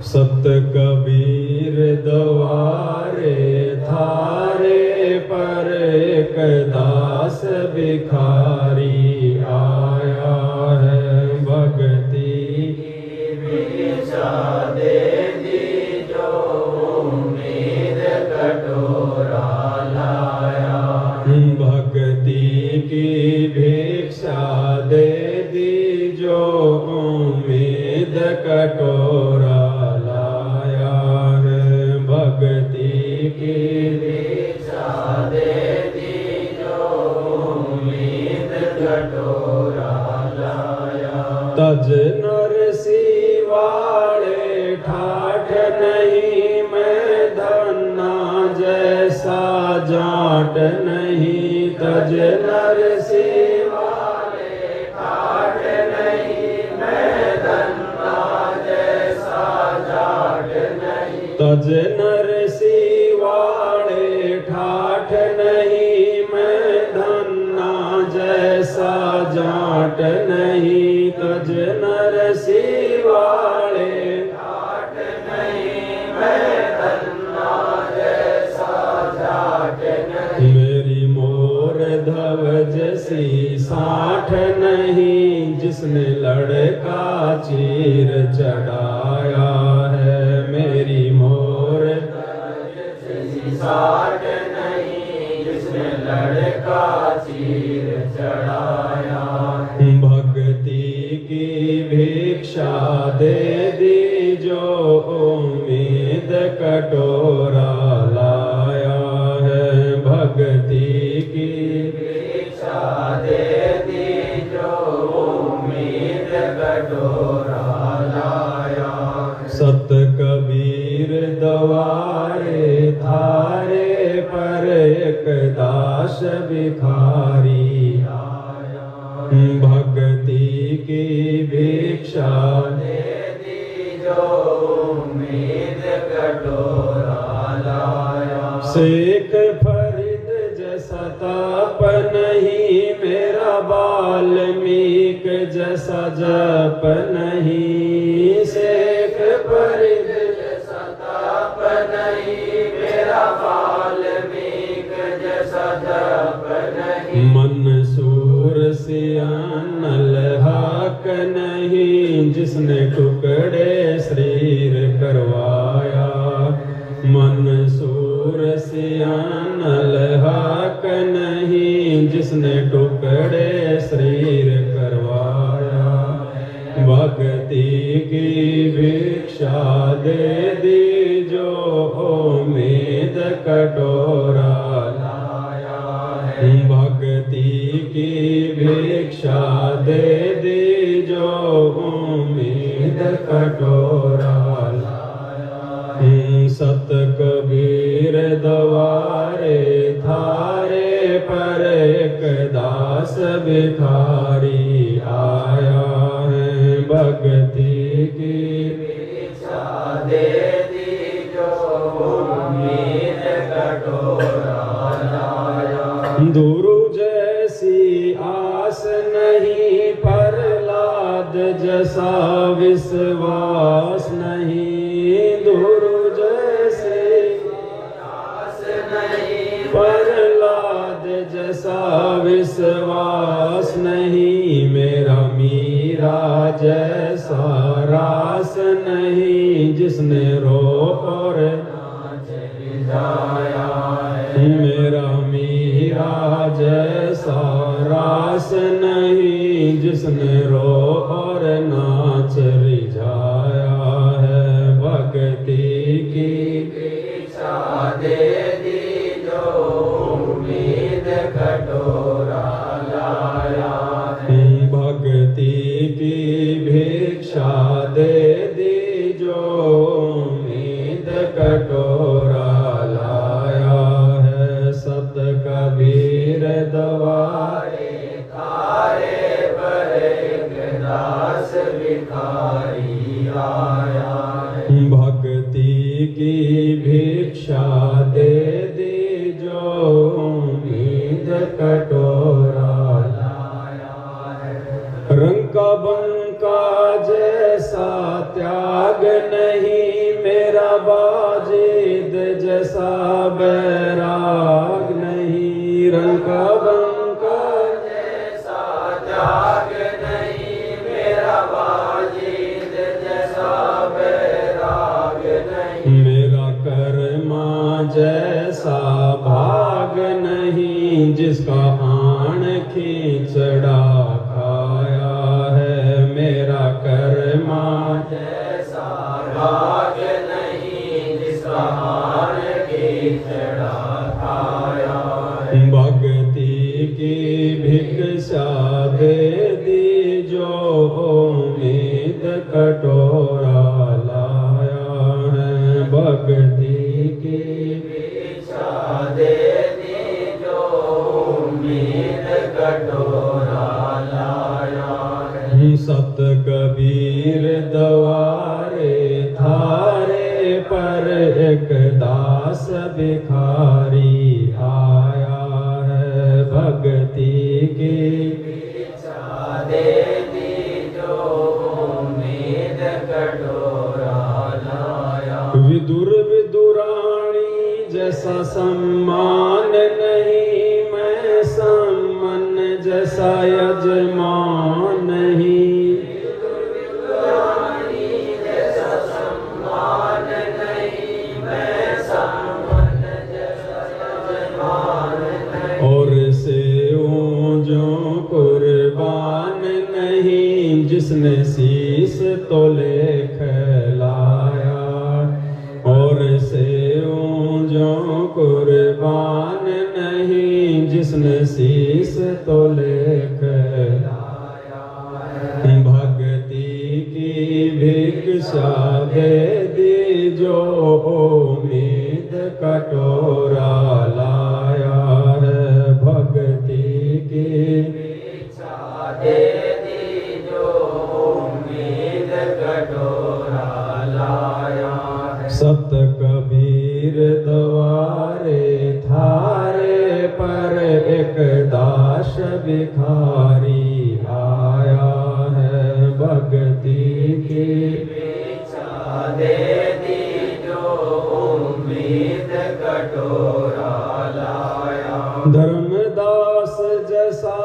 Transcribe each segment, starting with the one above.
सत कबीर द्वारे थारे पर एक दास भिखारी आया है। भक्ति की भिक्षा दे दी जो उम्मीद कटोरा लाया। भक्ति की भिक्षा दे दी जो उम्मीद कटोरा लाया है। भक्ति की भिक्षा दे दी जो उम्मीद कटोरा लाया। तज नरसी वाले ठाठ नहीं मैं धन्ना जैसा जाट नहीं। तज नरसी वाले ठाठ नहीं मैं धन्ना जैसा जाट नहीं। तज नरसी वाले ठाठ नहीं मैं धन्ना जैसा जाट नहीं। तज नरसी वाले ठाठ नहीं मैं धन्ना जैसा जाट नहीं। मेरी मोर धवज सी साठ नहीं जिसने लड़का चीर चढ़ाया है। मेरी मोर धवज सी साठ नहीं जिसने लड़का चीर चढ़ाया। भक्ति की भिक्षा दे दी जो उम्मीद कटोरा लाया है। भक्ति की भिक्षा दे दी जो उम्मीद कटोरा लाया। सत कबीर द्वारे थारे पर एक दास भिखारी आया। भक्ति की भिक्षा दे दी जो उम्मीद कटोरा लाया। शेख फरीद जैसा ताप नहीं मेरा वाल्मीक जैसा जप नहीं। शेख फरीद जैसा ताप नहीं मेरा वाल्मीक जैसा जप नहीं। मंसूर सियानल हक नहीं जिसने टुकड़े शरीर करवाया। मंसूर सियानल हक नहीं जिसने टुकड़े शरीर करवाया। भक्ति की भिक्षा दे दी जो उम्मीद कटोरा लाया है। भक्ति की भिक्षा दे दी जो उम्मीद कटोरा लाया। सत कबीर द्वारे थारे पर एक दास भिखारी आया है। भक्ति की भिक्षा दे दी जो उम्मीद कटोरा लाया। गुरु जैसी आस नहीं प्रहलाद जैसा विश्वास नहीं। गुरु जैसी आस नहीं प्रहलाद जैसा विश्वास नहीं। मेरा मीरा जैसा रास नहीं जिसने रो और नाच रिझाया है। मेरा मीरा जैसा रास नहीं जिसने रो और नाच रिझाया है। भक्ति की भिक्षा दे दी जो उम्मीद कटोरा लाया है। भक्ति की भिक्षा दे दी जो उम्मीद कटोरा लाया है। सत कबीर द्वारे थारे पर एक दास भिखारी आया है। भक्ति की भिक्षा दे दी जो उम्मीद कटोरा लाया है। रंग का बंका जैसा त्याग नहीं बाजिद जैसा बैराग नहीं, रंग बंका जैसा त्याग नहीं, मेरा बाजिद जैसा बैराग नहीं, मेरा कर्मा जैसा भाग नहीं, जिसका आन खींचड़ा खाया है, मेरा कर्मा जैसा भाग नहीं, जिसका आन खींचड़ा खाया है। भक्ति की भिक्षा दे दी जो उम्मीद कटोरा लाया है, भक्ति की भिक्षा दे दी जो उम्मीद कटोरा लाया है। सत कबीर द्वारे थारे पर एक दास भिखारी आया है, भक्ति की भिक्षा दे दी जो उम्मीद कटोरा लाया। विदुर विदुराणी जैसा सम्मान नहीं, मैं सम्मन जैसा यजमान नहीं, विदुर विदुराणी जैसा सम्मान नहीं, मैं सम्मन जैसा यजमान नहीं, और सेवों जो कुर्बान नहीं, जिसने शीस तोले खिलाया, और सेवों जो कुर्बान नहीं, जिसने शीस तोले खिलाया। भक्ति की भिक्षा दे दी जो उम्मीद कटोरा लाया है, भक्ति की भिक्षा दे दी जो उम्मीद कटोरा लाया है। सत कबीर द्वारे थारे पर एक दास भिखारी आया है, भक्ति की भिक्षा दे दी जो उम्मीद कटोरा लाया। धर्मदास जैसा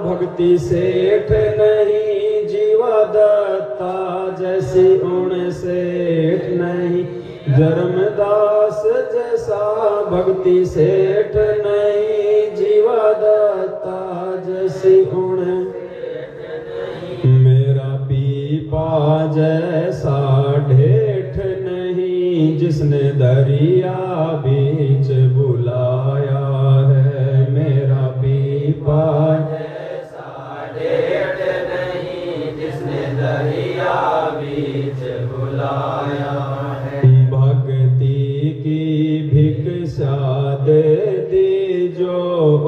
भक्ति सेठ नहीं, जीवा दत्ता जैसी उण सेठ नहीं, धर्मदास जैसा भक्ति सेठ नहीं, जीवा दत्ता जैसी उण, मेरा पीपा जैसा ढेठ नहीं, जिसने दरिया बीच बुलाया है, मेरा पीपा जैसा ढेठ नहीं, जिसने दरिया बीच बुलाया है। भक्ति की भिक्षा दे दी जो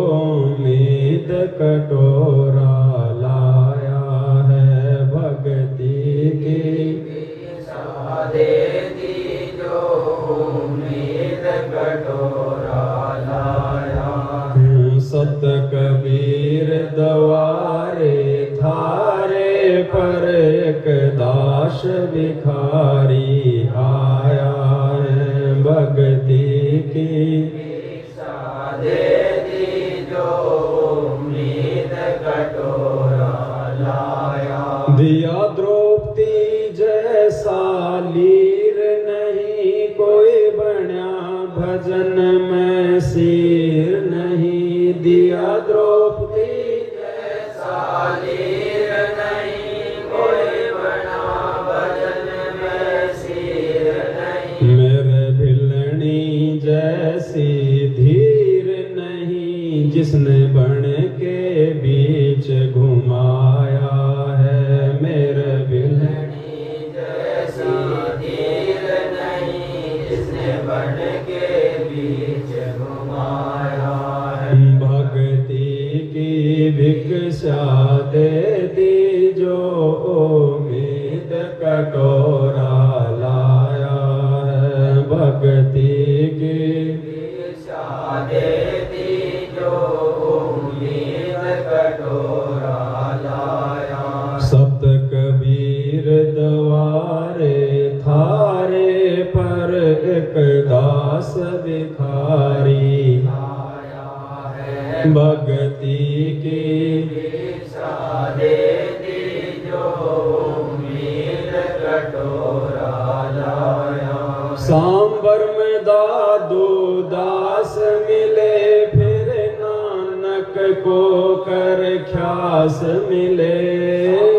उम्मीद कटोरा लाया है, भक्ति की भिक्षा दे दी जो उम्मीद कटोरा लाया। सत कबीर द्वारे थारे पर एक दास भिखारी आया है, भक्ति की भिक्षा दे दी जो उम्मीद कटोरा लाया। दिया द्रौपदी जैसा लीर नहीं, कोई बन्या भजन में सिर नहीं, दिया द्रौपदी जैसा लीर नहीं, कोई बना भजन में सिर नहीं, मेरे भिलनी जैसी धीर नहीं, जिसने बन के बीच घुमाया है, मेरे भिलनी जैसी धीर नहीं, जिसने बन के बीच घुमाया है। भक्ति की भिक्षा दे दी जो उम्मीद कटोरा लाया है, भक्ति की भिक्षा दे दी जो उम्मीद एक दास भिखारी आया है। भक्ति की भिक्षा दे दी जो उम्मीद कटोरा लाया। सांबर में दादू दास मिले फिर नानक को कर ख्यास मिले।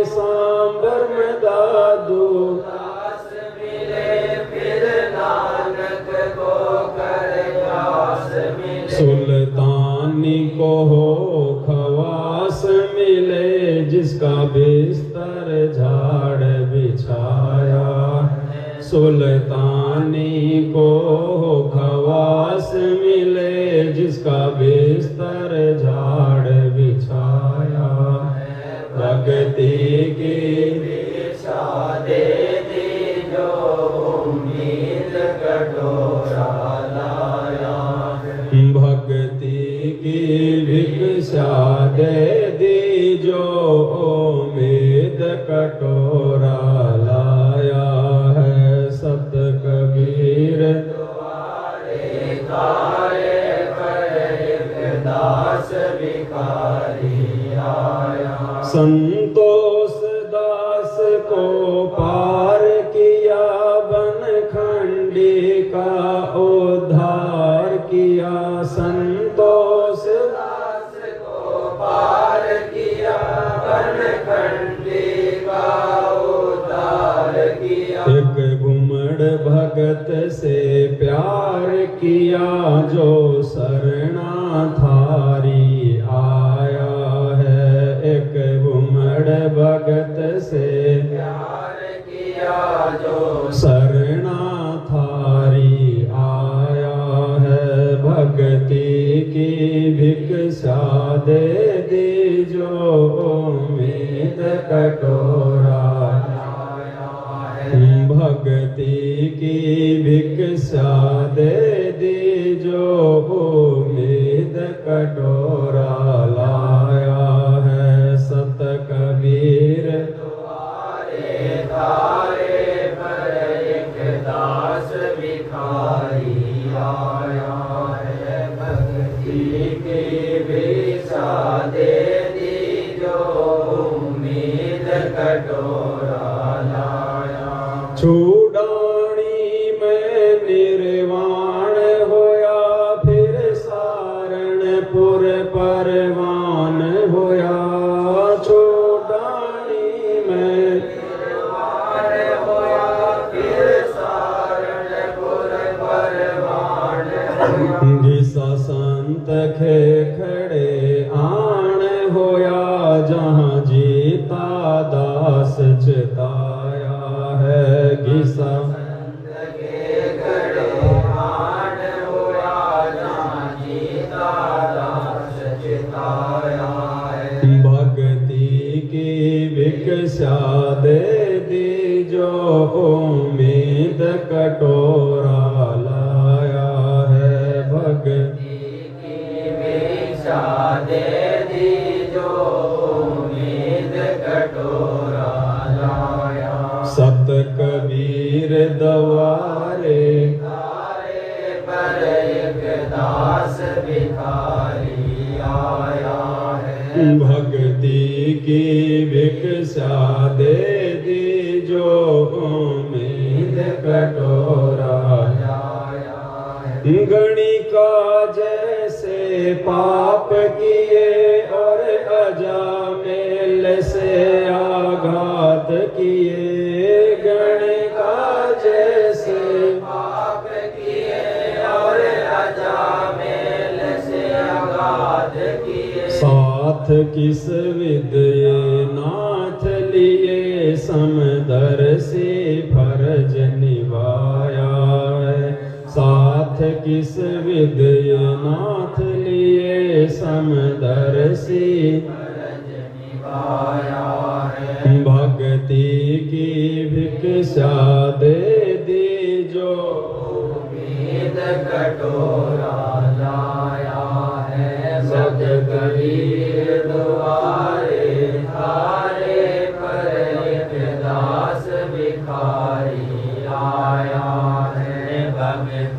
सांबर में दादू दास मिले फिर नानक को कर ख्यास मिले। सुल्तानी को हो खवास मिले जिसका बिस्तर झाड़ बिछाया। सुल्तानी को खवास मिले जिसका बिस्तर झाड़ बिछाया। भक्ति की भिक्षा दे दी जो उम्मीद कटोरा लाया। भक्ति की भिक्षा दे दी जो उम्मीद कटोरा लाया। सत कबीर द्वारे तारे पर एक दास भिखारी आया। संतोष दास को पार किया बनखंडी का उद्धार किया। संतोष दास को पार किया बनखंडी का उद्धार किया। एक घुमड़ भगत से प्यार किया जो शरणाधारी आया है। एक घुमड़ भगत से प्यार किया जो शरणाधारी आया है। भक्ति की भिक्षा दे दी जो उम्मीद कटोरा। भक्ति की भिक्षा दे दी जो उम्मीद कटोरा लाया है। सत कबीर द्वारे तारे पर एक दास भिखारी आया है। भक्ति की भिक्षा दे दी जो उम्मीद कटोरा लाया। छुड़ानी में निर्वाण होया फिर सारणपुर परवान होया। छुड़ानी में निर्वाण होया फिर सारणपुर परवान होया। घिसा संत खे खड़े आण होया जहाँ जीता दास चिताया है। घिसा संत के खड़े आण होया जहाँ जीता दास चिताया है। भक्ति की भिक्षा दे दी जो उम्मीद कटोरा लाया है। भक्ति की भिक्षा दे दी जो उम्मीद कटोरा लाया। सत कबीर द्वारे तारे पर एक दास भिखारी आया है। भक्ति की भिक्षा दे दी जो उम्मीद कटोरा लाया है। गणिका जैसे पाप किए और अजामेल से आघात किए। गणिका जैसे पाप किए और अजामेल से आघात किए। साथ किस विद्य नाथ लिए समदर्शी फर्ज निभाया है। साथ किस विद्य नाथ लिए समदर्शी फर्ज निभाया है। भक्ति की भिक्षा दे दी जो उम्मीद कटोरा लाया है। सत कबीर द्वारे तारे पर एक दास भिखारी आया है। भक्ति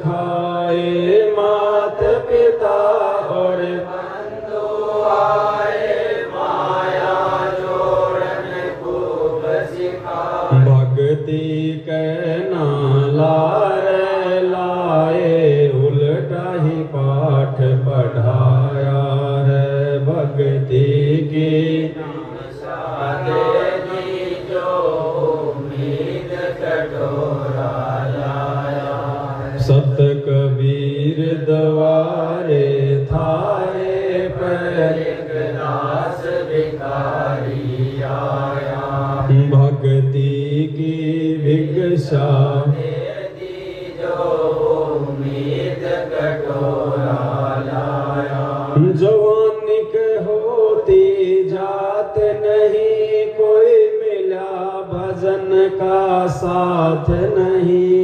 खाए, मात पिता और बंधु आए, माया जोड़न खूब सिखाए। भक्ति कहना लारे लाए, उल्टा ही पाठ पढ़ाया है। भक्ति की सत कबीर द्वारे थारे पर एक दास भिखारी आया। भक्ति की भिक्षा दे दी जो उम्मीद कटोरा लाया। जवानिक होती जात नहीं, कोई मिला भजन का साथ नहीं।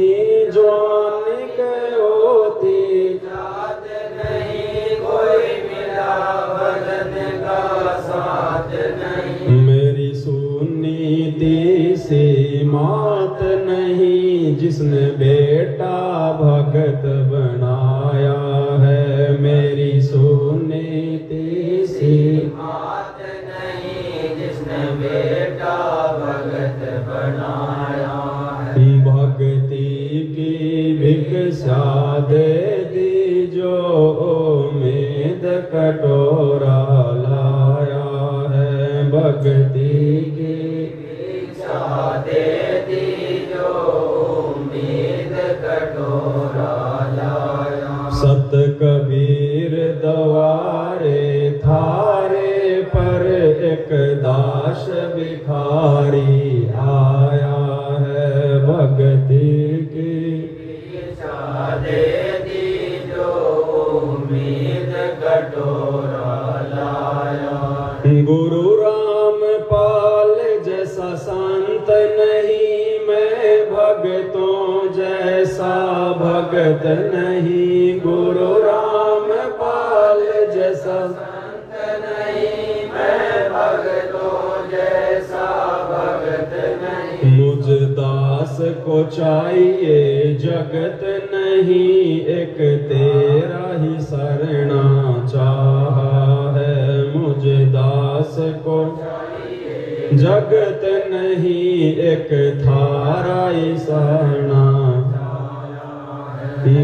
जवानिक होती जात नहीं, कोई मिला भजन का साथ नहीं। मेरी सुनीति से मात नहीं, जिसने बेटा भगत बनाया है। मेरी सुनीति से मात नहीं, जिसने बेटा भगत बनाया है। भक्ति की भिक्षा दे दी जो उम्मीद कटोरा लाया है। भक्ति की भिक्षा दे दी जो उम्मीद कटोरा लाया। सत कबीर द्वारे थारे पर एक दास भिखारी आया है। भक्ति की भिक्षा दे दी जो उम्मीद कटोरा लाया। गुरु रामपाल जैसा संत नहीं, मैं भगतों जैसा भगत नहीं। गुरु रामपाल जैसा संत नहीं, मैं भगतों जैसा भगत नहीं। मुझ दास को चाहिए जगत नहीं, एक तेरा ही शरणा चाहा है। मुझ दास को चाहिए जगत नहीं, एक थारा ही शरणा।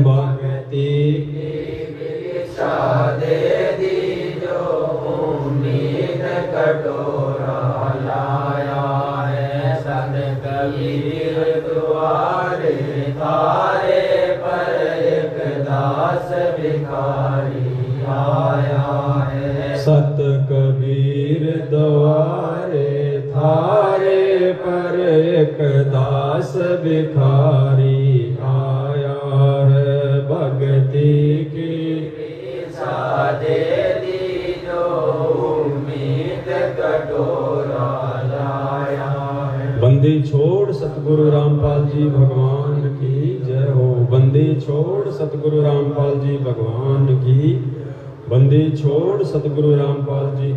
भक्ति की भिक्षा दे दी जो उम्मीद कटोरा लाया है। सत कबीर द्वारे थारे पर एक दास भिखारी आया है। सत कबीर द्वारे थारे पर एक दास भिखारी आया है। भक्ति की भिक्षा दे दी जो उम्मीद कटोरा लाया है। बंदी छोड़ सतगुरु रामपाल जी भगवान की जय हो। बंदी छोड़ सतगुरु रामपाल जी भगवान की। बंदी छोड़ सतगुरु रामपाल जी